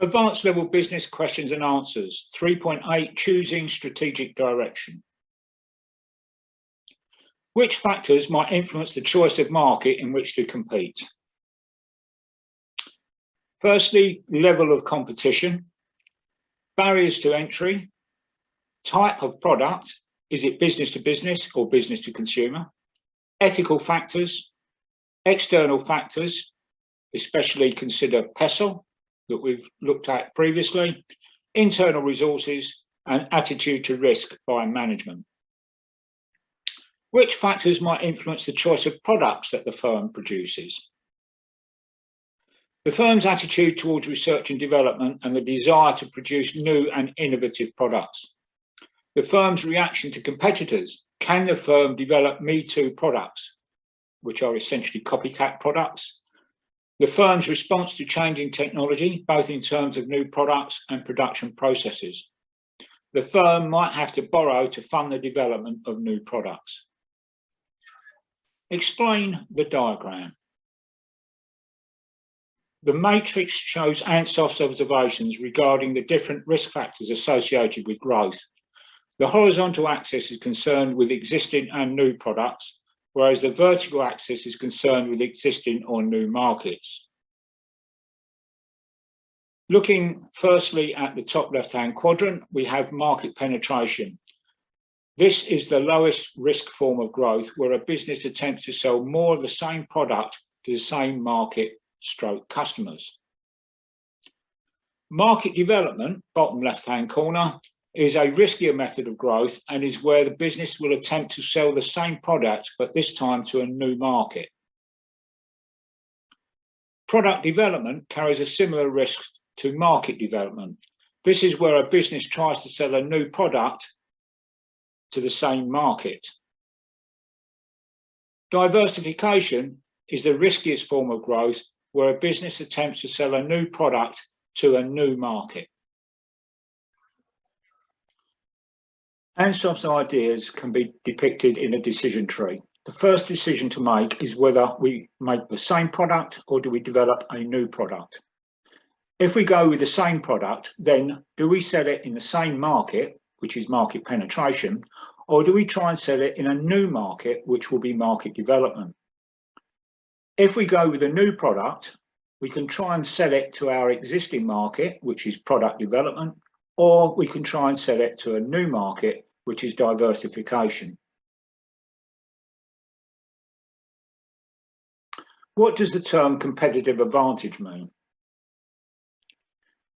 Advanced level business questions and answers. 3.8, choosing strategic direction. Which factors might influence the choice of market in which to compete? Firstly, level of competition, barriers to entry, type of product, is it business to business or business to consumer, ethical factors, external factors, especially consider PESEL that we've looked at previously, internal resources, and attitude to risk by management. Which factors might influence the choice of products that the firm produces? The firm's attitude towards research and development and the desire to produce new and innovative products. The firm's reaction to competitors. Can the firm develop Me Too products, which are essentially copycat products? The firm's response to changing technology, both in terms of new products and production processes. The firm might have to borrow to fund the development of new products. Explain the diagram. The matrix shows Ansoff's observations regarding the different risk factors associated with growth. The horizontal axis is concerned with existing and new products, whereas the vertical axis is concerned with existing or new markets. Looking firstly at the top left-hand quadrant, we have market penetration. This is the lowest risk form of growth, where a business attempts to sell more of the same product to the same market / customers. Market development, bottom left-hand corner, is a riskier method of growth and is where the business will attempt to sell the same product, but this time to a new market. Product development carries a similar risk to market development. This is where a business tries to sell a new product to the same market. Diversification is the riskiest form of growth, where a business attempts to sell a new product to a new market. Ansoff's ideas can be depicted in a decision tree. The first decision to make is whether we make the same product or do we develop a new product. If we go with the same product, then do we sell it in the same market, which is market penetration, or do we try and sell it in a new market, which will be market development? If we go with a new product, we can try and sell it to our existing market, which is product development, or we can try and sell it to a new market, which is diversification. What does the term competitive advantage mean?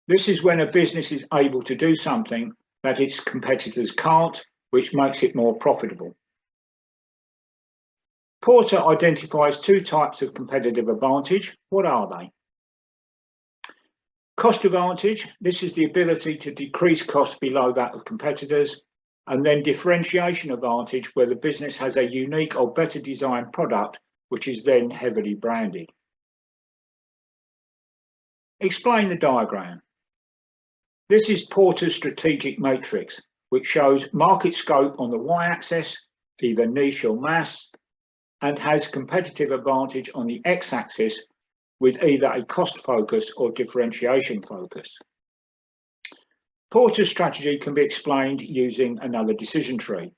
This is when a business is able to do something that its competitors can't, which makes it more profitable. Porter identifies two types of competitive advantage. What are they? Cost advantage. This is the ability to decrease costs below that of competitors. And then differentiation advantage, where the business has a unique or better designed product, which is then heavily branded. Explain the diagram. This is Porter's strategic matrix, which shows market scope on the y-axis, either niche or mass, and has competitive advantage on the x-axis with either a cost focus or differentiation focus. Porter's strategy can be explained using another decision tree.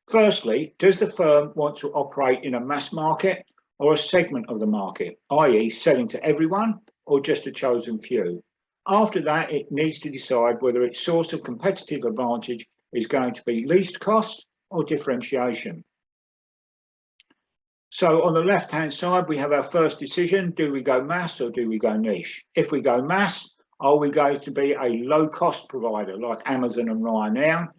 Firstly, does the firm want to operate in a mass market or a segment of the market, i.e. selling to everyone or just a chosen few? After that, it needs to decide whether its source of competitive advantage is going to be least cost or differentiation. So on the left-hand side, we have our first decision. Do we go mass or do we go niche? If we go mass, are we going to be a low-cost provider like Amazon and Ryanair?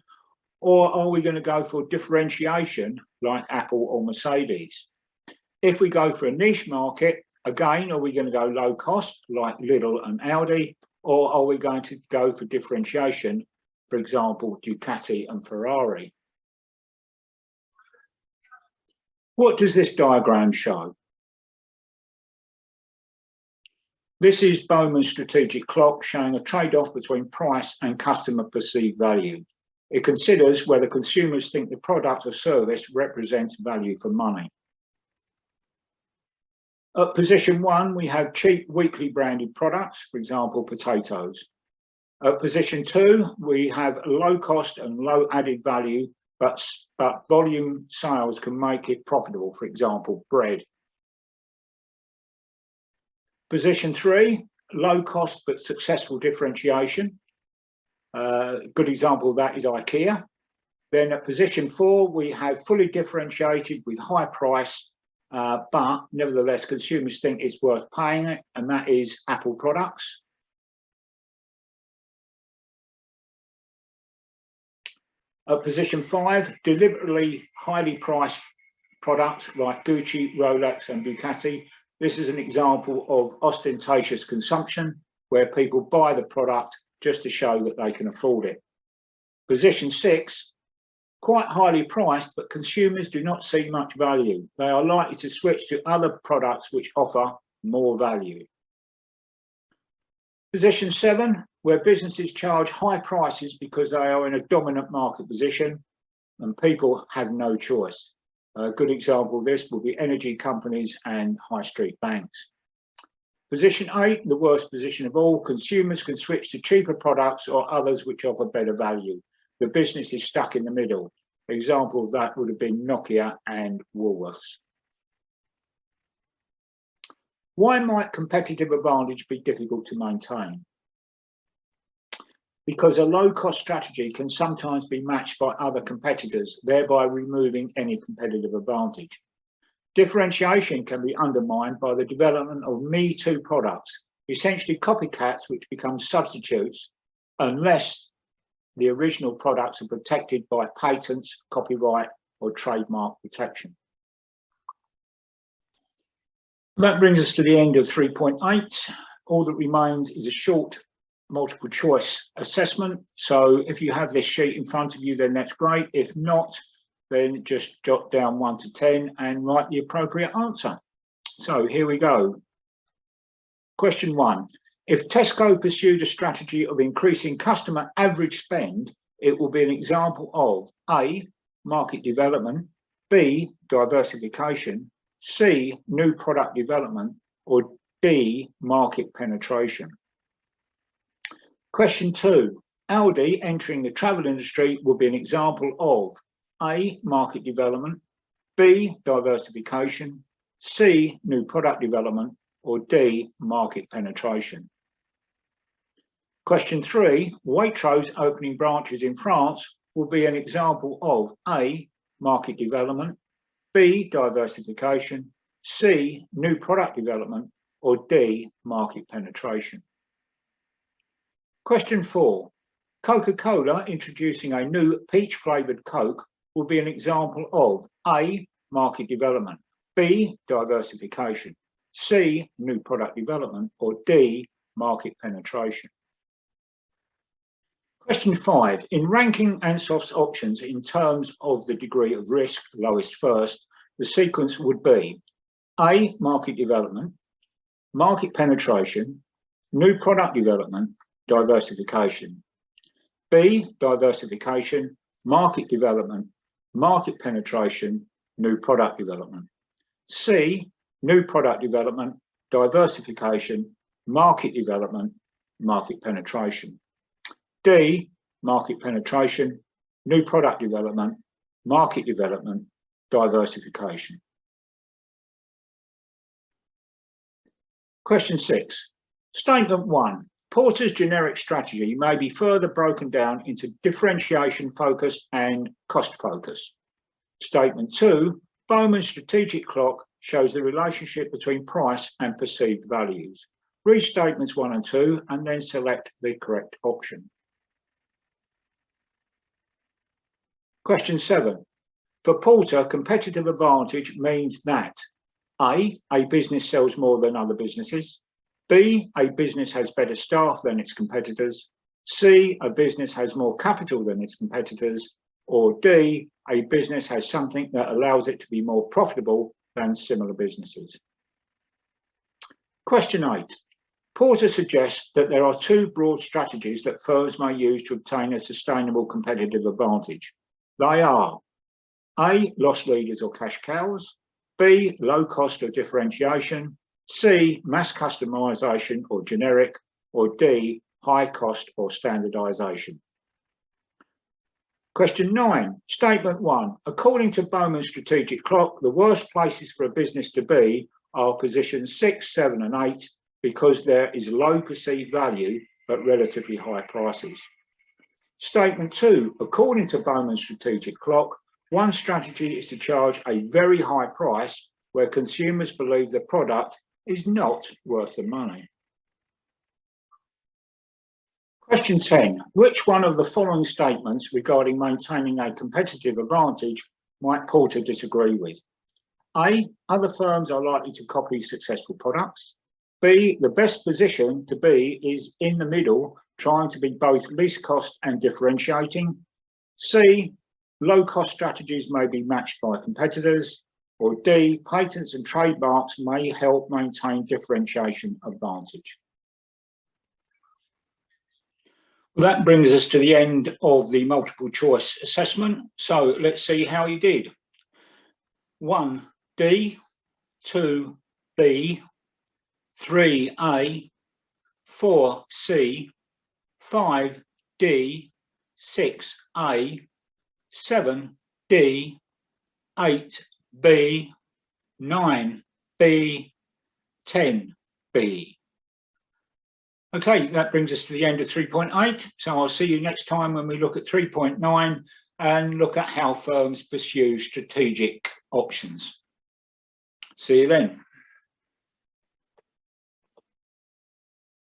Or are we going to go for differentiation like Apple or Mercedes? If we go for a niche market, again, are we going to go low cost like Lidl and Audi? Or are we going to go for differentiation, for example, Ducati and Ferrari? What does this diagram show? This is Bowman's strategic clock, showing a trade-off between price and customer perceived value. It considers whether consumers think the product or service represents value for money. At position 1, we have cheap weekly branded products, for example, potatoes. At position 2, we have low cost and low added value, but volume sales can make it profitable, for example, bread. Position 3, low cost but successful differentiation. A good example of that is AQA. Then at position 4, we have fully differentiated with high price, but nevertheless consumers think it's worth paying it, and that is Apple products. At position 5, deliberately highly priced products like Gucci, Rolex and Bugatti. This is an example of ostentatious consumption where people buy the product just to show that they can afford it. Position 6, quite highly priced, but consumers do not see much value. They are likely to switch to other products which offer more value. Position 7, where businesses charge high prices because they are in a dominant market position and people have no choice. A good example of this will be energy companies and high street banks. Position 8, the worst position of all, consumers can switch to cheaper products or others which offer better value. The business is stuck in the middle. An example of that would have been Nokia and Woolworths. Why might competitive advantage be difficult to maintain? Because a low-cost strategy can sometimes be matched by other competitors, thereby removing any competitive advantage. Differentiation can be undermined by the development of Me Too products, essentially copycats which become substitutes unless the original products are protected by patents, copyright, or trademark protection. That brings us to the end of 3.8. All that remains is a short multiple choice assessment. So if you have this sheet in front of you, then that's great. If not, then just jot down 1 to 10 and write the appropriate answer. So here we go. Question 1. If Tesco pursued a strategy of increasing customer average spend, it will be an example of A, market development, B, diversification, C, new product development, or D, market penetration. Question 2. Aldi entering the travel industry will be an example of A, market development, B, diversification, C, new product development, or D, market penetration. Question 3. Waitrose opening branches in France will be an example of A, market development, B, diversification, C, new product development, or D, market penetration. Question 4. Coca-Cola introducing a new peach-flavoured Coke will be an example of A, market development, B, diversification, C, new product development, or D, market penetration. Question 5. In ranking Ansof's options in terms of the degree of risk, lowest first, the sequence would be A, market development, market penetration, new product development, diversification. B, diversification, market development, market penetration, new product development. C, new product development, diversification, market development, market penetration. D, market penetration, new product development, market development, diversification. Question 6. Statement 1. Porter's generic strategy may be further broken down into differentiation focus and cost focus. Statement 2. Bowman's strategic clock shows the relationship between price and perceived values. Read statements 1 and 2 and then select the correct option. Question 7. For Porter, competitive advantage means that A, business sells more than other businesses. B, a business has better staff than its competitors. C, a business has more capital than its competitors. Or D, a business has something that allows it to be more profitable than similar businesses. Question 8. Porter suggests that there are 2 broad strategies that firms may use to obtain a sustainable competitive advantage. They are A, loss leaders or cash cows, B, low cost or differentiation, C, mass customization or generic, or D, high cost or standardisation. Question 9, statement 1. According to Bowman's strategic clock, the worst places for a business to be are positions 6, 7 and 8 because there is low perceived value but relatively high prices. Statement 2. According to Bowman's strategic clock, one strategy is to charge a very high price where consumers believe the product is not worth the money. Question 10. Which one of the following statements regarding maintaining a competitive advantage might Porter disagree with? A. Other firms are likely to copy successful products. B. The best position to be is in the middle, trying to be both least cost and differentiating. C. Low cost strategies may be matched by competitors. Or D. Patents and trademarks may help maintain differentiation advantage. Well, that brings us to the end of the multiple choice assessment. So let's see how you did. 1, D, 2, B, 3, A, 4, C, 5, D, 6, A, 7, D, 8, B, 9, B, 10, B. Okay, that brings us to the end of 3.8. So I'll see you next time when we look at 3.9 and look at how firms pursue strategic options. See you then.